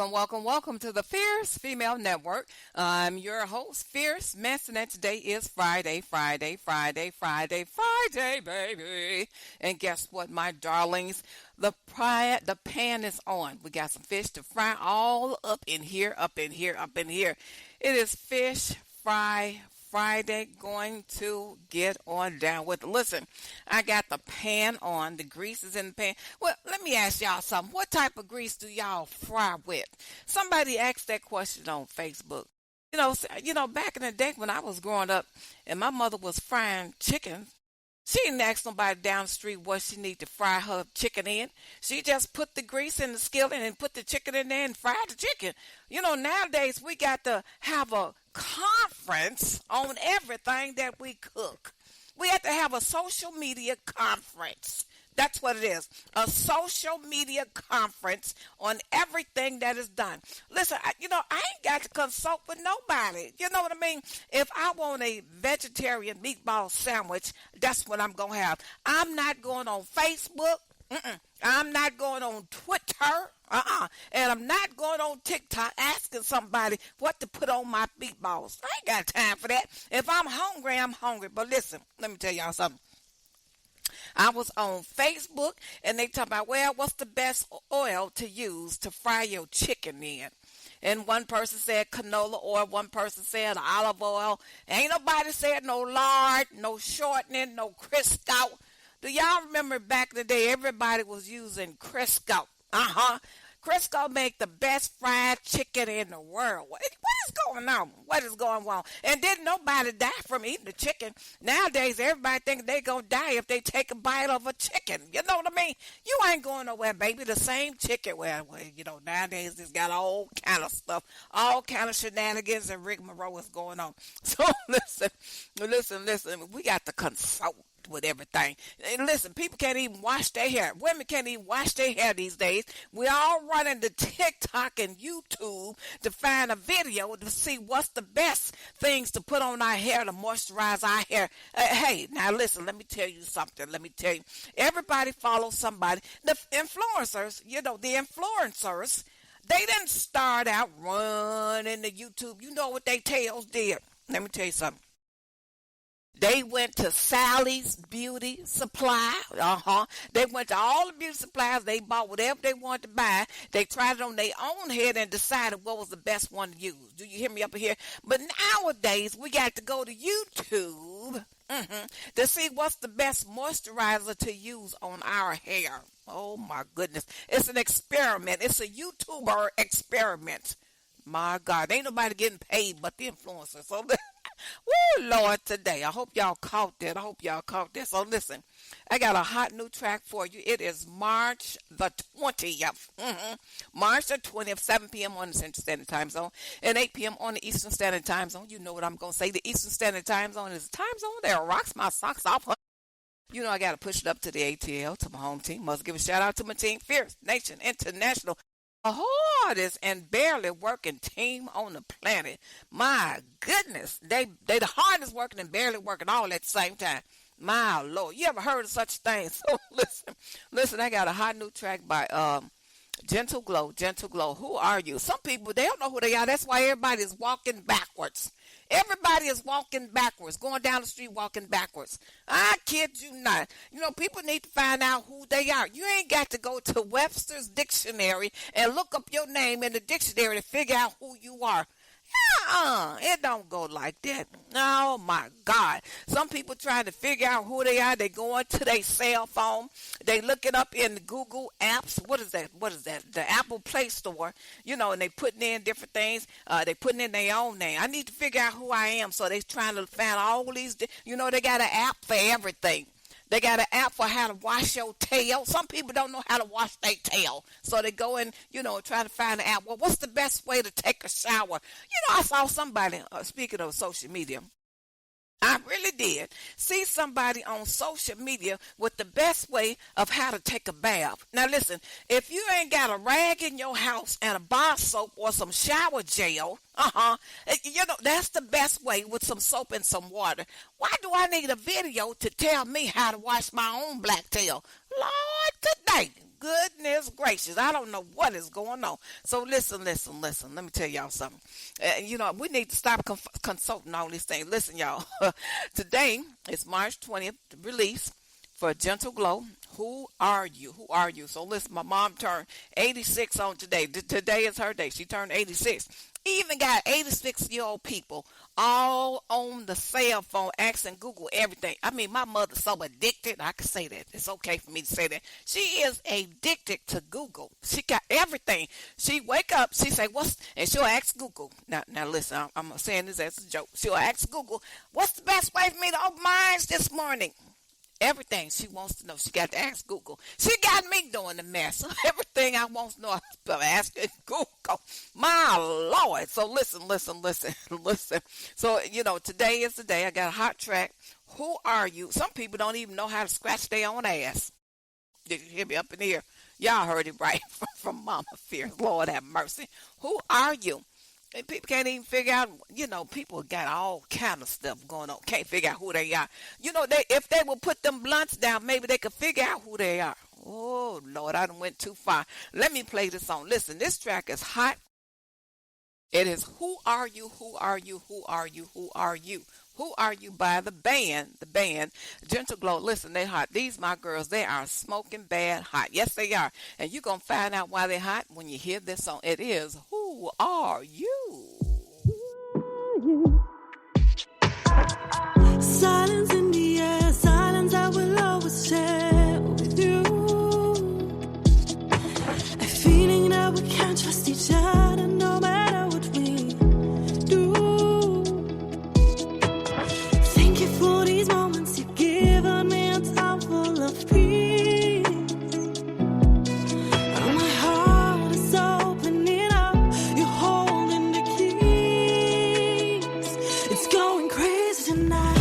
welcome to the Fierce Female Network. I'm your host, Fierce Mancina. Today is Friday, baby. And guess what, my darlings? The pan is on. We got some fish to fry all up in here. It is Fish Fry Friday, going to get on down with it. Listen, I got the pan on. The grease is in the pan. Well, let me ask y'all something. What type of grease do y'all fry with? Somebody asked that question on Facebook. Back in the day when I was growing up and my mother was frying chicken, she didn't ask nobody down the street what she need to fry her chicken in. She just put the grease in the skillet and put the chicken in there and fry the chicken. Nowadays we got to have a conference on everything that we cook. We have to have a social media conference. That's what it is. A social media conference on everything that is done. Listen, I ain't got to consult with nobody. You know what I mean? If I want a vegetarian meatball sandwich, that's what I'm going to have. I'm not going on Facebook. I'm not going on Twitter. And I'm not going on TikTok asking somebody what to put on my meatballs. I ain't got time for that. If I'm hungry, I'm hungry. But listen, let me tell y'all something. I was on Facebook, and they talk about, well, what's the best oil to use to fry your chicken in? And one person said canola oil, one person said olive oil. Ain't nobody said no lard, no shortening, no Crisco. Do y'all remember back in the day, everybody was using Crisco? Crisco make the best fried chicken in the world. What is going on? What is going on? And didn't nobody die from eating the chicken. Nowadays, everybody think they going to die if they take a bite of a chicken. You know what I mean? You ain't going nowhere, baby. The same chicken. Well, nowadays it's got all kind of stuff, all kind of shenanigans and rigmarole is going on. So listen. We got to consult with everything. And listen, people can't even wash their hair. Women can't even wash their hair these days. We all running to TikTok and YouTube to find a video to see what's the best things to put on our hair to moisturize our hair. Hey, now listen, let me tell you something. Everybody follows somebody. The influencers, they didn't start out running to YouTube. You know what they tails did. Let me tell you something. They went to Sally's Beauty Supply. They went to all the beauty supplies. They bought whatever they wanted to buy. They tried it on their own head and decided what was the best one to use. Do you hear me up here? But nowadays, we got to go to YouTube to see what's the best moisturizer to use on our hair. Oh, my goodness. It's an experiment. It's a YouTuber experiment. My God, ain't nobody getting paid but the influencers. So, woo, Lord, today. I hope y'all caught that. So, listen, I got a hot new track for you. It is March the 20th. March the 20th, 7 p.m. on the Central Standard Time Zone and 8 p.m. on the Eastern Standard Time Zone. You know what I'm going to say. The Eastern Standard Time Zone is a time zone that rocks my socks off. I got to push it up to the ATL, to my home team. Must give a shout out to my team, Fierce Nation International. The hardest and barely working team on the planet. My goodness, they the hardest working and barely working all at the same time. My Lord, you ever heard of such things? So listen, I got a hot new track by Gentle Glow. Who are you? Some people, they don't know who they are. That's why everybody is walking backwards. Everybody is walking backwards, going down the street walking backwards. I kid you not. People need to find out who they are. You ain't got to go to Webster's dictionary and look up your name in the dictionary to figure out who you are. It don't go like that. Oh, my God. Some people trying to figure out who they are. They going to their cell phone. They look it up in the Google apps. What is that? The Apple Play Store. And they putting in different things. They putting in their own name. I need to figure out who I am. So they trying to find all these. They got an app for everything. They got an app for how to wash your tail. Some people don't know how to wash their tail. So they go and, try to find an app. Well, what's the best way to take a shower? I saw somebody, speaking of social media, I really did see somebody on social media with the best way of how to take a bath. Now, listen, if you ain't got a rag in your house and a bar soap or some shower gel, that's the best way with some soap and some water. Why do I need a video to tell me how to wash my own black tail? Lord, today. goodness gracious. I don't know what is going on. So listen. Let me tell y'all something. We need to stop consulting all these things. Listen, y'all. Today is March 20th, release for Gentle Glow. Who are you? Who are you? So listen, my mom turned 86 on today. Today is her day. She turned 86. Even got 86-year-old people all on the cell phone asking Google everything. I mean, my mother's so addicted. I can say that. It's okay for me to say that. She is addicted to Google. She got everything. She wake up, she say, and she'll ask Google. Now listen, I'm saying this as a joke. She'll ask Google, what's the best way for me to open my eyes this morning? Everything she wants to know, she got to ask Google. She got me doing the mess. Everything I want to know, I'm asking Google. My Lord. So listen. So, today is the day. I got a hot track. Who are you? Some people don't even know how to scratch their own ass. Did you hear me up in here? Y'all heard it right from Mama Fierce. Lord have mercy. Who are you? And people can't even figure out, people got all kind of stuff going on. Can't figure out who they are. If they will put them blunts down, maybe they could figure out who they are. Oh, Lord, I done went too far. Let me play this song. Listen, this track is hot. It is Who Are You, Who Are You, Who Are You, Who Are You? Who Are You by the band, Gentle Glow. Listen, they hot. These, my girls, they are smoking bad hot. Yes, they are. And you're going to find out why they're hot when you hear this song. It is Who Are You? Silence in the air, silence I will always share with you. A feeling that we can't trust each other no matter what we do. Thank you for these moments you've given me, a time full of peace. And my heart is opening up, you're holding the keys. It's going crazy tonight.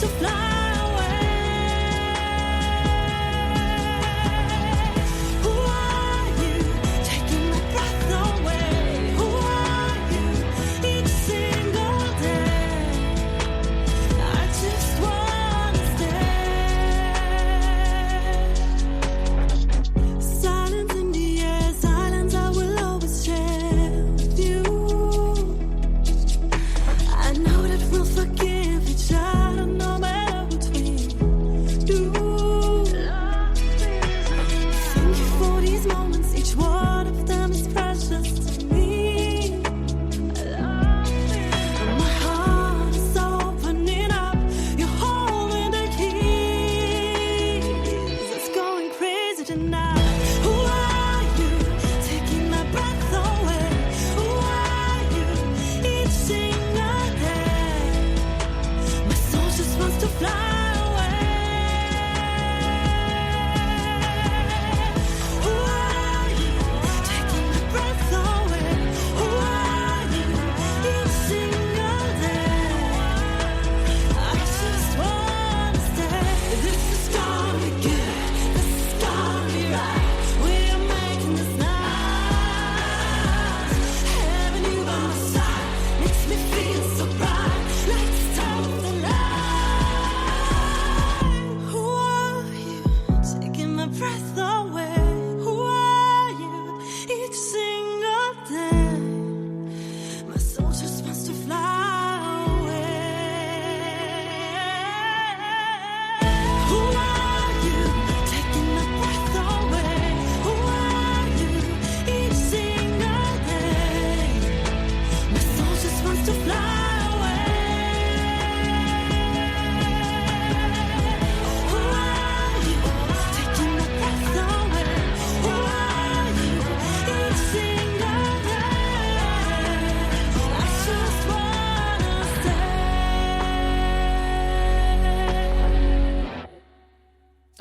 To fly away. Who are you? Taking my breath away. Who are you? Each single day. I just wanna stay. Silence in the air, silence I will always share with you. I know that we'll forgive each other.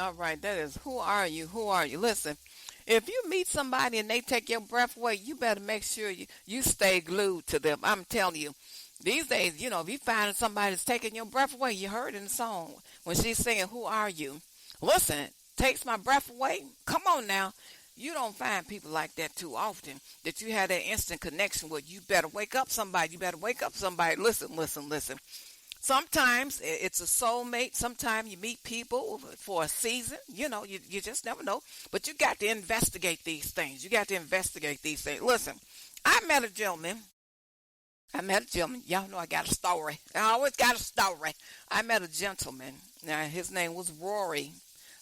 All right, that is Who Are You? Who Are You? Listen, if you meet somebody and they take your breath away, you better make sure you stay glued to them. I'm telling you, these days, if you find somebody that's taking your breath away, you heard in the song when she's singing, Who Are You? Listen, takes my breath away. Come on now. You don't find people like that too often, that you have that instant connection with. You better wake up somebody. You better wake up somebody. Listen, listen, listen. Sometimes it's a soulmate. Sometimes you meet people for a season. You just never know. But you got to investigate these things. You got to investigate these things. Listen, I met a gentleman. Y'all know I got a story. I always got a story. I met a gentleman. Now, his name was Rory.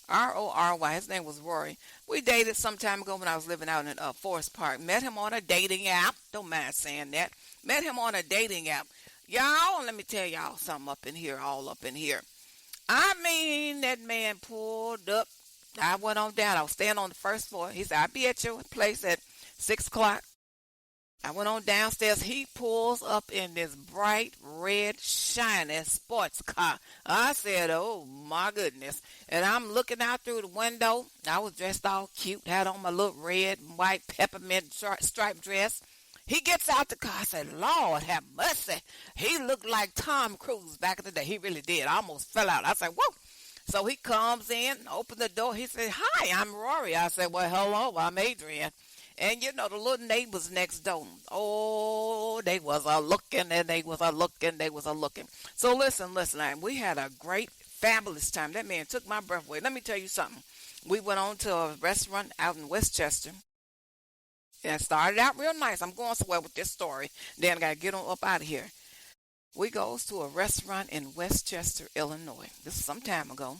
Rory. His name was Rory. We dated some time ago when I was living out in Forest Park. Met him on a dating app. Don't mind saying that. Met him on a dating app. Y'all, let me tell y'all something up in here, all up in here. I mean, that man pulled up. I went on down. I was staying on the first floor. He said, I'll be at your place at 6 o'clock. I went on downstairs. He pulls up in this bright, red, shiny sports car. I said, oh, my goodness. And I'm looking out through the window. I was dressed all cute, had on my little red and white peppermint striped dress. He gets out the car. I said, Lord have mercy. He looked like Tom Cruise back in the day. He really did. I almost fell out. I said, whoa. So he comes in, opens the door. He said, hi, I'm Rory. I said, well, hello, I'm Adrian. And, the little neighbors next door, oh, they was a-looking, and they was a-looking. So listen, we had a great, fabulous time. That man took my breath away. Let me tell you something. We went on to a restaurant out in Westchester. And it started out real nice. I'm going somewhere with this story. Then I got to get on up out of here. We goes to a restaurant in Westchester, Illinois. This is some time ago.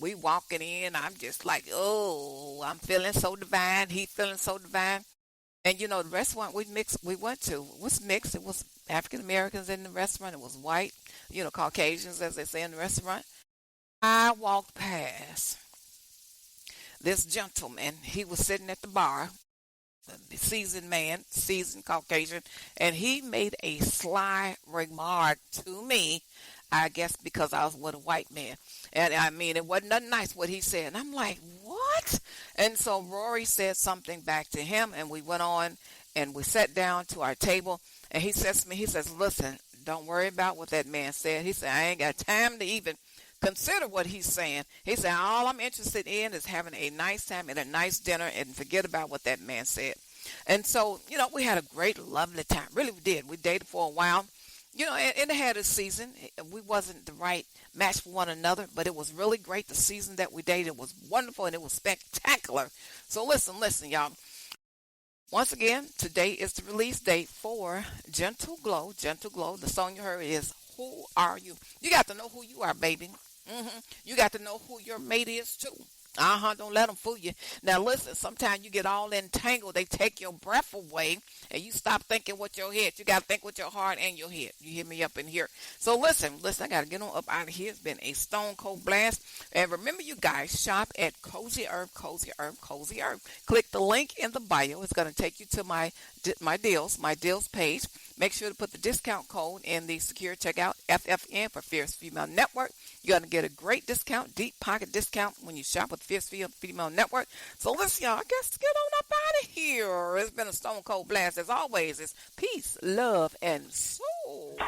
We walking in. I'm just like, oh, I'm feeling so divine. He feeling so divine. And, the restaurant we went to was mixed. It was African Americans in the restaurant. It was white, Caucasians, as they say in the restaurant. I walked past this gentleman. He was sitting at the bar. Seasoned Caucasian, and he made a sly remark to me, I guess because I was with a white man. And I mean, it wasn't nothing nice what he said. And I'm like, what? And so Rory said something back to him, and we went on and we sat down to our table, and he says to me, listen, don't worry about what that man said. He said, I ain't got time to even consider what he's saying. He said, all I'm interested in is having a nice time and a nice dinner and forget about what that man said. And so, we had a great, lovely time. Really, we did. We dated for a while. And it had a season. We wasn't the right match for one another, but it was really great. The season that we dated was wonderful, and it was spectacular. So listen, y'all. Once again, today is the release date for Gentle Glow. Gentle Glow. The song you heard is Who Are You? You got to know who you are, baby. You got to know who your mate is, too. Don't let them fool you. Now, listen, sometimes you get all entangled. They take your breath away, and you stop thinking with your head. You got to think with your heart and your head. You hear me up in here? So, listen, I got to get on up out of here. It's been a stone cold blast. And remember, you guys, shop at Cozy Herb, Cozy Herb, Cozy Herb. Click the link in the bio. It's going to take you to my deals page. Make sure to put the discount code in the secure checkout, FFN for Fierce Female Network. You're going to get a great discount, deep pocket discount when you shop with Fierce Female Network. So listen, y'all, I guess get on up out of here. It's been a stone cold blast. As always, it's peace, love, and soul.